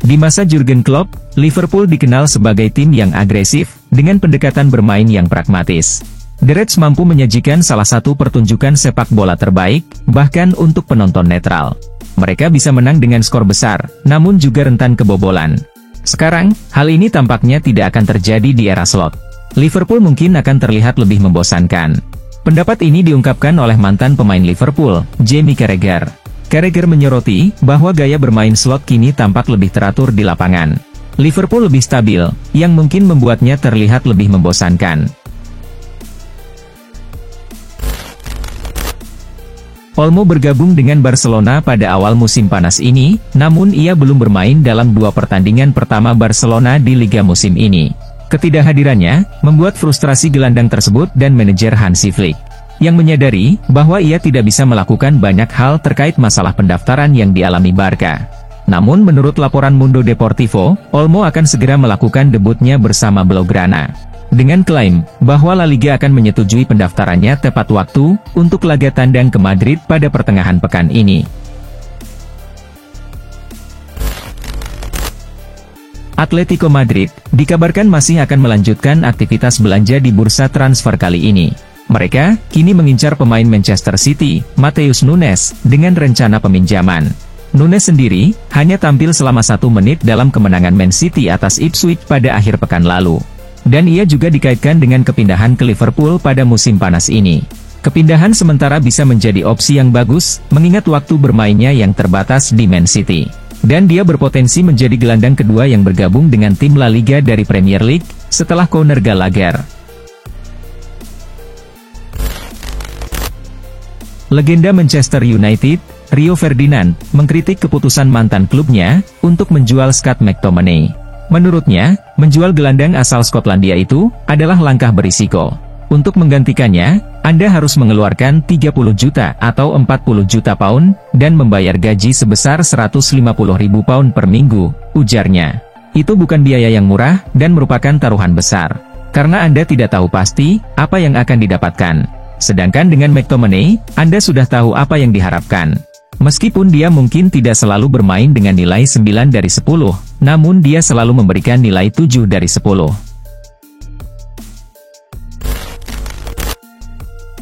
Di masa Jurgen Klopp, Liverpool dikenal sebagai tim yang agresif, dengan pendekatan bermain yang pragmatis. The Reds mampu menyajikan salah satu pertunjukan sepak bola terbaik, bahkan untuk penonton netral. Mereka bisa menang dengan skor besar, namun juga rentan kebobolan. Sekarang, hal ini tampaknya tidak akan terjadi di era Slot. Liverpool mungkin akan terlihat lebih membosankan. Pendapat ini diungkapkan oleh mantan pemain Liverpool, Jamie Carragher. Carragher menyoroti bahwa gaya bermain Slot kini tampak lebih teratur di lapangan. Liverpool lebih stabil, yang mungkin membuatnya terlihat lebih membosankan. Olmo bergabung dengan Barcelona pada awal musim panas ini, namun ia belum bermain dalam 2 pertandingan pertama Barcelona di Liga musim ini. Ketidakhadirannya membuat frustrasi gelandang tersebut dan manajer Hansi Flick, yang menyadari bahwa ia tidak bisa melakukan banyak hal terkait masalah pendaftaran yang dialami Barca. Namun menurut laporan Mundo Deportivo, Olmo akan segera melakukan debutnya bersama Blaugrana. Dengan klaim bahwa La Liga akan menyetujui pendaftarannya tepat waktu untuk laga tandang ke Madrid pada pertengahan pekan ini. Atletico Madrid dikabarkan masih akan melanjutkan aktivitas belanja di bursa transfer kali ini. Mereka kini mengincar pemain Manchester City, Matheus Nunes, dengan rencana peminjaman. Nunes sendiri hanya tampil selama 1 menit dalam kemenangan Man City atas Ipswich pada akhir pekan lalu. Dan ia juga dikaitkan dengan kepindahan ke Liverpool pada musim panas ini. Kepindahan sementara bisa menjadi opsi yang bagus, mengingat waktu bermainnya yang terbatas di Man City. Dan dia berpotensi menjadi gelandang kedua yang bergabung dengan tim La Liga dari Premier League, setelah Conor Gallagher. Legenda Manchester United, Rio Ferdinand, mengkritik keputusan mantan klubnya untuk menjual Scott McTominay. Menurutnya, menjual gelandang asal Skotlandia itu adalah langkah berisiko. Untuk menggantikannya, Anda harus mengeluarkan 30 juta atau 40 juta pound, dan membayar gaji sebesar 150.000 pound per minggu, ujarnya. Itu bukan biaya yang murah, dan merupakan taruhan besar. Karena Anda tidak tahu pasti, apa yang akan didapatkan. Sedangkan dengan McTominay, Anda sudah tahu apa yang diharapkan. Meskipun dia mungkin tidak selalu bermain dengan nilai 9 dari 10, namun dia selalu memberikan nilai 7 dari 10.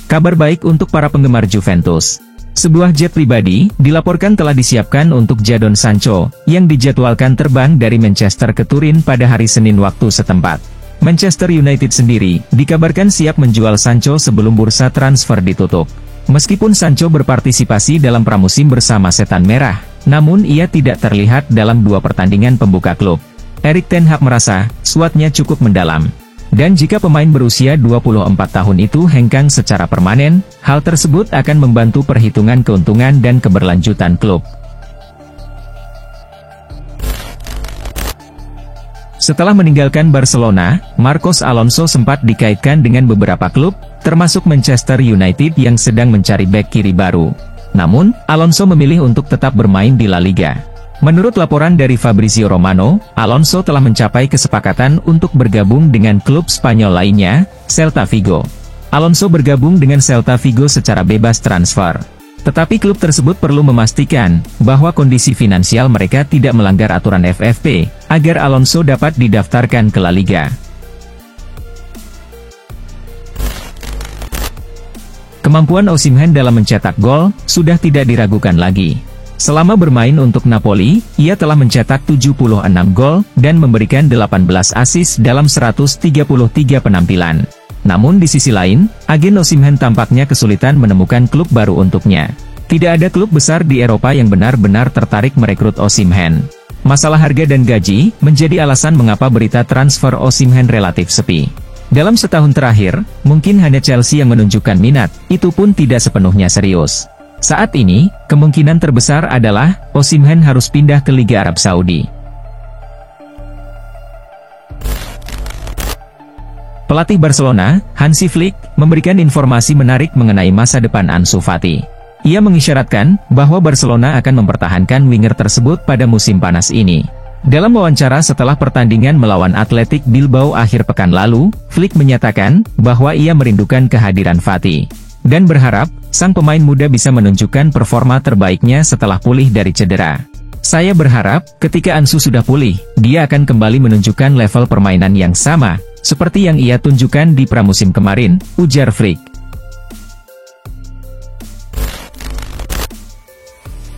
Kabar baik untuk para penggemar Juventus. Sebuah jet pribadi dilaporkan telah disiapkan untuk Jadon Sancho, yang dijadwalkan terbang dari Manchester ke Turin pada hari Senin waktu setempat. Manchester United sendiri dikabarkan siap menjual Sancho sebelum bursa transfer ditutup. Meskipun Sancho berpartisipasi dalam pramusim bersama Setan Merah, namun ia tidak terlihat dalam 2 pertandingan pembuka klub. Erik ten Hag merasa, skuadnya cukup mendalam. Dan jika pemain berusia 24 tahun itu hengkang secara permanen, hal tersebut akan membantu perhitungan keuntungan dan keberlanjutan klub. Setelah meninggalkan Barcelona, Marcos Alonso sempat dikaitkan dengan beberapa klub, termasuk Manchester United yang sedang mencari bek kiri baru. Namun, Alonso memilih untuk tetap bermain di La Liga. Menurut laporan dari Fabrizio Romano, Alonso telah mencapai kesepakatan untuk bergabung dengan klub Spanyol lainnya, Celta Vigo. Alonso bergabung dengan Celta Vigo secara bebas transfer. Tetapi klub tersebut perlu memastikan bahwa kondisi finansial mereka tidak melanggar aturan FFP, agar Alonso dapat didaftarkan ke La Liga. Kemampuan Osimhen dalam mencetak gol sudah tidak diragukan lagi. Selama bermain untuk Napoli, ia telah mencetak 76 gol dan memberikan 18 assist dalam 133 penampilan. Namun di sisi lain, agen Osimhen tampaknya kesulitan menemukan klub baru untuknya. Tidak ada klub besar di Eropa yang benar-benar tertarik merekrut Osimhen. Masalah harga dan gaji menjadi alasan mengapa berita transfer Osimhen relatif sepi. Dalam setahun terakhir, mungkin hanya Chelsea yang menunjukkan minat, itu pun tidak sepenuhnya serius. Saat ini, kemungkinan terbesar adalah Osimhen harus pindah ke Liga Arab Saudi. Pelatih Barcelona, Hansi Flick, memberikan informasi menarik mengenai masa depan Ansu Fati. Ia mengisyaratkan bahwa Barcelona akan mempertahankan winger tersebut pada musim panas ini. Dalam wawancara setelah pertandingan melawan Athletic Bilbao akhir pekan lalu, Flick menyatakan bahwa ia merindukan kehadiran Fati dan berharap sang pemain muda bisa menunjukkan performa terbaiknya setelah pulih dari cedera. Saya berharap, ketika Ansu sudah pulih, dia akan kembali menunjukkan level permainan yang sama, seperti yang ia tunjukkan di pramusim kemarin, ujar Frick.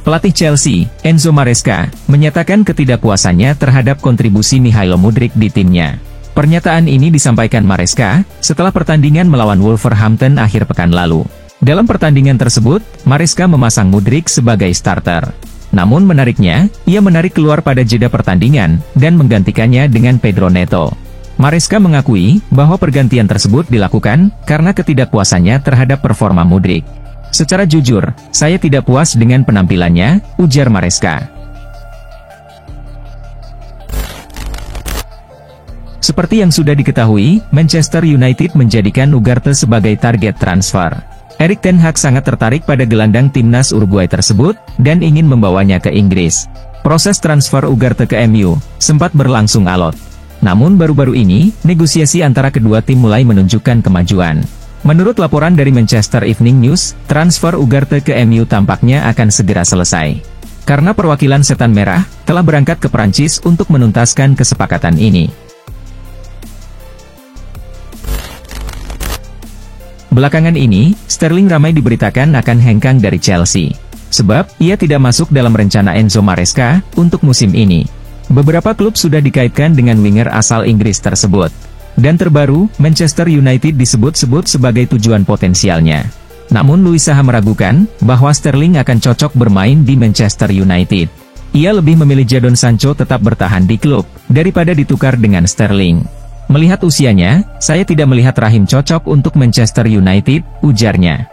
Pelatih Chelsea, Enzo Maresca, menyatakan ketidakpuasannya terhadap kontribusi Mykhailo Mudryk di timnya. Pernyataan ini disampaikan Maresca setelah pertandingan melawan Wolverhampton akhir pekan lalu. Dalam pertandingan tersebut, Maresca memasang Mudryk sebagai starter. Namun menariknya, ia menarik keluar pada jeda pertandingan, dan menggantikannya dengan Pedro Neto. Maresca mengakui bahwa pergantian tersebut dilakukan karena ketidakpuasannya terhadap performa Mudryk. Secara jujur, saya tidak puas dengan penampilannya, ujar Maresca. Seperti yang sudah diketahui, Manchester United menjadikan Ugarte sebagai target transfer. Erik ten Hag sangat tertarik pada gelandang timnas Uruguay tersebut, dan ingin membawanya ke Inggris. Proses transfer Ugarte ke MU sempat berlangsung alot. Namun baru-baru ini, negosiasi antara kedua tim mulai menunjukkan kemajuan. Menurut laporan dari Manchester Evening News, transfer Ugarte ke MU tampaknya akan segera selesai. Karena perwakilan Setan Merah telah berangkat ke Prancis untuk menuntaskan kesepakatan ini. Belakangan ini, Sterling ramai diberitakan akan hengkang dari Chelsea. Sebab, ia tidak masuk dalam rencana Enzo Maresca untuk musim ini. Beberapa klub sudah dikaitkan dengan winger asal Inggris tersebut. Dan terbaru, Manchester United disebut-sebut sebagai tujuan potensialnya. Namun Louis Saha meragukan bahwa Sterling akan cocok bermain di Manchester United. Ia lebih memilih Jadon Sancho tetap bertahan di klub, daripada ditukar dengan Sterling. Melihat usianya, saya tidak melihat Raheem cocok untuk Manchester United, ujarnya.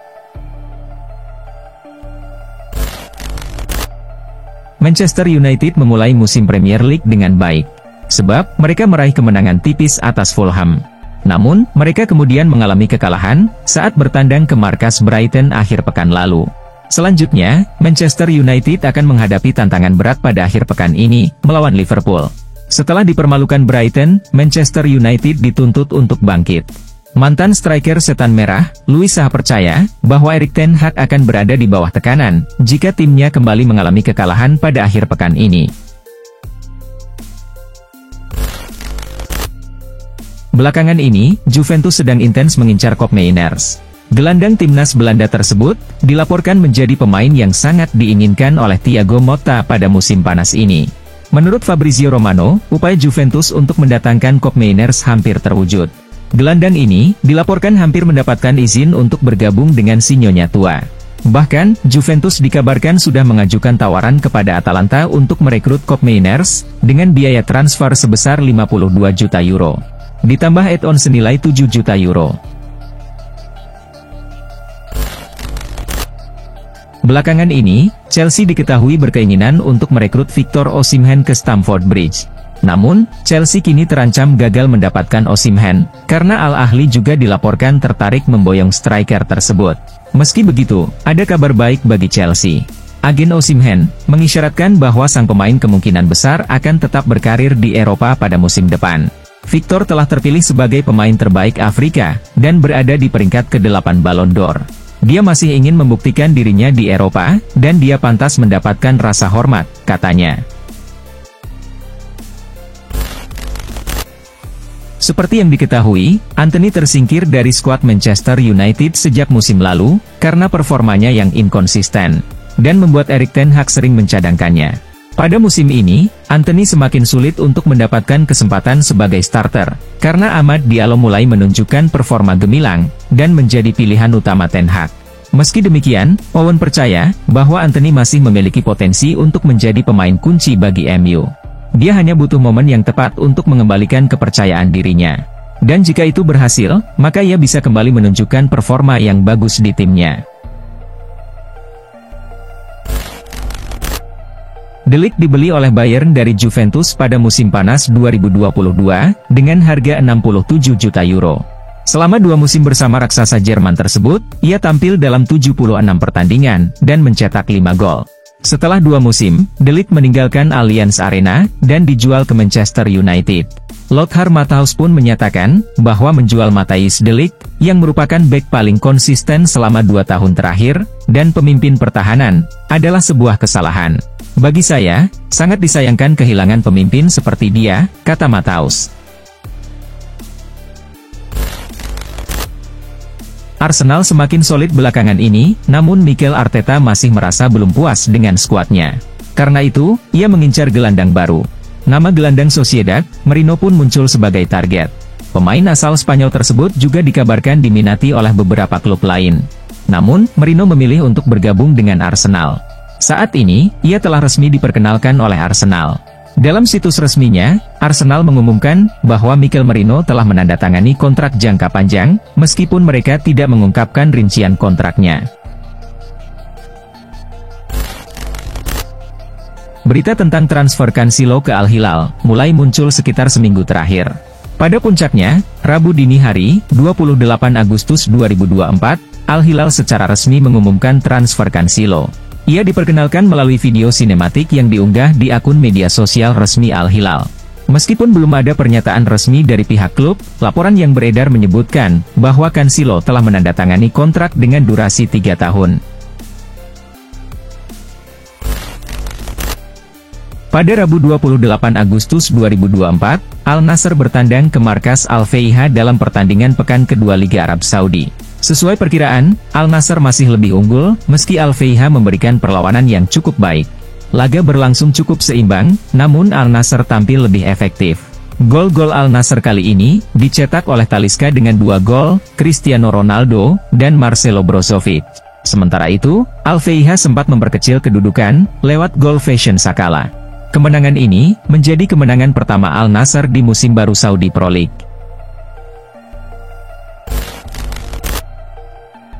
Manchester United memulai musim Premier League dengan baik. Sebab, mereka meraih kemenangan tipis atas Fulham. Namun, mereka kemudian mengalami kekalahan saat bertandang ke markas Brighton akhir pekan lalu. Selanjutnya, Manchester United akan menghadapi tantangan berat pada akhir pekan ini, melawan Liverpool. Setelah dipermalukan Brighton, Manchester United dituntut untuk bangkit. Mantan striker Setan Merah, Louis Saha percaya bahwa Erik ten Hag akan berada di bawah tekanan jika timnya kembali mengalami kekalahan pada akhir pekan ini. Belakangan ini, Juventus sedang intens mengincar Koopmeiners. Gelandang timnas Belanda tersebut dilaporkan menjadi pemain yang sangat diinginkan oleh Thiago Motta pada musim panas ini. Menurut Fabrizio Romano, upaya Juventus untuk mendatangkan Koopmeiners hampir terwujud. Gelandang ini dilaporkan hampir mendapatkan izin untuk bergabung dengan si Nyonya tua. Bahkan, Juventus dikabarkan sudah mengajukan tawaran kepada Atalanta untuk merekrut Koopmeiners dengan biaya transfer sebesar 52 juta euro. Ditambah add-on senilai 7 juta euro. Belakangan ini, Chelsea diketahui berkeinginan untuk merekrut Victor Osimhen ke Stamford Bridge. Namun, Chelsea kini terancam gagal mendapatkan Osimhen, karena Al Ahly juga dilaporkan tertarik memboyong striker tersebut. Meski begitu, ada kabar baik bagi Chelsea. Agen Osimhen mengisyaratkan bahwa sang pemain kemungkinan besar akan tetap berkarir di Eropa pada musim depan. Victor telah terpilih sebagai pemain terbaik Afrika, dan berada di peringkat ke-8 Ballon d'Or. Dia masih ingin membuktikan dirinya di Eropa, dan dia pantas mendapatkan rasa hormat, katanya. Seperti yang diketahui, Antony tersingkir dari skuad Manchester United sejak musim lalu, karena performanya yang inkonsisten, dan membuat Erik ten Hag sering mencadangkannya. Pada musim ini, Antony semakin sulit untuk mendapatkan kesempatan sebagai starter, karena Amad Diallo mulai menunjukkan performa gemilang, dan menjadi pilihan utama ten Hag. Meski demikian, Owen percaya bahwa Antony masih memiliki potensi untuk menjadi pemain kunci bagi MU. Dia hanya butuh momen yang tepat untuk mengembalikan kepercayaan dirinya. Dan jika itu berhasil, maka ia bisa kembali menunjukkan performa yang bagus di timnya. De Ligt dibeli oleh Bayern dari Juventus pada musim panas 2022, dengan harga 67 juta euro. Selama 2 musim bersama raksasa Jerman tersebut, ia tampil dalam 76 pertandingan, dan mencetak 5 gol. Setelah 2 musim, De Ligt meninggalkan Allianz Arena, dan dijual ke Manchester United. Lothar Matthaus pun menyatakan, bahwa menjual Matthijs De Ligt yang merupakan bek paling konsisten selama 2 tahun terakhir, dan pemimpin pertahanan, adalah sebuah kesalahan. Bagi saya, sangat disayangkan kehilangan pemimpin seperti dia, kata Matheus. Arsenal semakin solid belakangan ini, namun Mikel Arteta masih merasa belum puas dengan skuadnya. Karena itu, ia mengincar gelandang baru. Nama gelandang Sociedad, Merino pun muncul sebagai target. Pemain asal Spanyol tersebut juga dikabarkan diminati oleh beberapa klub lain. Namun, Merino memilih untuk bergabung dengan Arsenal. Saat ini, ia telah resmi diperkenalkan oleh Arsenal. Dalam situs resminya, Arsenal mengumumkan bahwa Mikel Merino telah menandatangani kontrak jangka panjang, meskipun mereka tidak mengungkapkan rincian kontraknya. Berita tentang transfer Cancelo ke Al Hilal mulai muncul sekitar seminggu terakhir. Pada puncaknya, Rabu dini hari, 28 Agustus 2024, Al Hilal secara resmi mengumumkan transfer Cancelo. Ia diperkenalkan melalui video sinematik yang diunggah di akun media sosial resmi Al Hilal. Meskipun belum ada pernyataan resmi dari pihak klub, laporan yang beredar menyebutkan bahwa Cancelo telah menandatangani kontrak dengan durasi 3 tahun. Pada Rabu 28 Agustus 2024, Al Nassr bertandang ke markas Al Feiha dalam pertandingan pekan kedua Liga Arab Saudi. Sesuai perkiraan, Al Nassr masih lebih unggul, meski Al Feiha memberikan perlawanan yang cukup baik. Laga berlangsung cukup seimbang, namun Al Nassr tampil lebih efektif. Gol-gol Al Nassr kali ini, dicetak oleh Talisca dengan 2 gol, Cristiano Ronaldo, dan Marcelo Brozovic. Sementara itu, Al Feiha sempat memperkecil kedudukan, lewat gol Fashion Sakala. Kemenangan ini, menjadi kemenangan pertama Al Nassr di musim baru Saudi Pro League.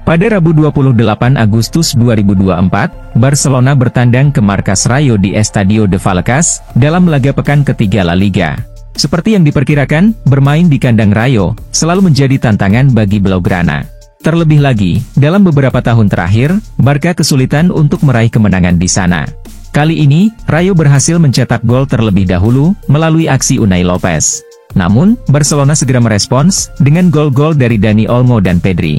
Pada Rabu 28 Agustus 2024, Barcelona bertandang ke markas Rayo di Estadio de Vallecas, dalam laga pekan ketiga La Liga. Seperti yang diperkirakan, bermain di kandang Rayo, selalu menjadi tantangan bagi Blaugrana. Terlebih lagi, dalam beberapa tahun terakhir, Barca kesulitan untuk meraih kemenangan di sana. Kali ini, Rayo berhasil mencetak gol terlebih dahulu, melalui aksi Unai Lopez. Namun, Barcelona segera merespons, dengan gol-gol dari Dani Olmo dan Pedri.